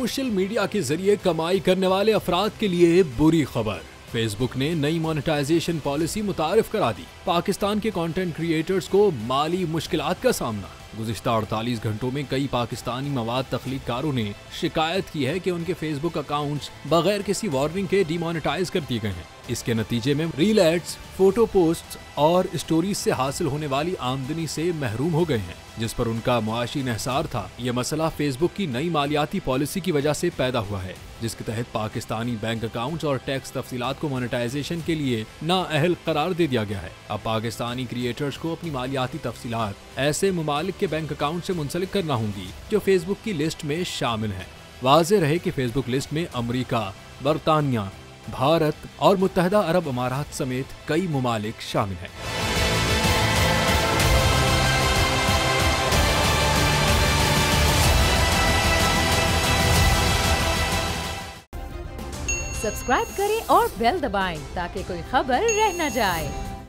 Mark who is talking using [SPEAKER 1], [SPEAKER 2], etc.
[SPEAKER 1] Social media के जरिए कमाई करने वाले अफराद के लिए बुरी खबर। फेसबुक ने नई मोनेटाइजेशन पॉलिसी मुतारिफ करा दी। पाकिस्तान के कंटेंट क्रिएटर्स को माली मुश्किलात का सामना। गुज़िश्ता 48 घंटों में कई पाकिस्तानी मवाद तख्लीककारों ने शिकायत की है कि उनके फेसबुक अकाउंट्स बगैर किसी वार्निंग के डिमोनेटाइज कर दिए गए हैं। इसके नतीजे में रील एड्स, फोटो पोस्ट और स्टोरीज से हासिल होने वाली आमदनी से महरूम हो गए हैं, जिस पर उनका मुआशी इन्हिसार था। यह मसला फेसबुक की नई मालियाती पॉलिसी की वजह से पैदा हुआ है, जिसके तहत पाकिस्तानी बैंक अकाउंट्स और टैक्स तफसीलात को मोनेटाइजेशन के लिए नाअहल करार दे दिया गया है। अब पाकिस्तानी क्रिएटर्स को अपनी मालियाती तफसीलात ऐसे ममालिक के बैंक अकाउंट से मुंसलिक करना होंगी जो फेसबुक की लिस्ट में शामिल हैं। वाज़ेह रहे कि फेसबुक लिस्ट में अमरीका, बरतानिया, भारत और मुत्तहदा अरब अमारात समेत कई ममालिक शामिल हैं।
[SPEAKER 2] सब्सक्राइब करें और बेल दबाएं ताकि कोई खबर रह न जाए।